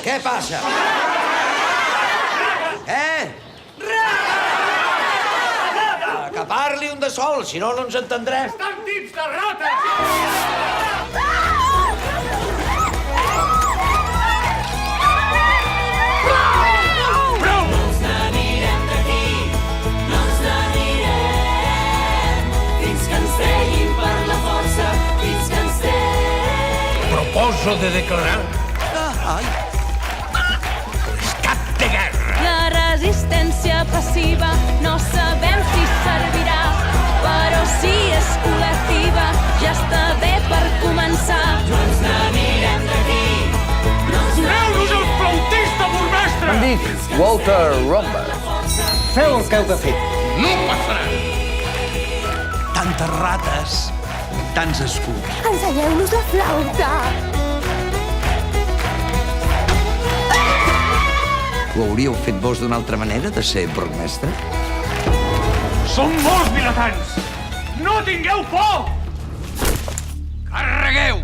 Què passa? Que parli un de sol, si no, no ens entendrem. Estan dins de rata! Proposo de declarar estat de guerra. La resistència passiva no sabem si servirà, però si és col·lectiva ja està bé per començar. No ens n'anirem d'aquí. Doneu-nos el flautista, burmestre! Em dic Walter Romber. Feu el que heu de fer. No passarà. Tantes rates, tants escuts. Ensenyeu-nos la flauta. Ho hauríeu fet vos d'una altra manera, de ser burgmestre? Som molts vilatans! No tingueu por! Carregueu!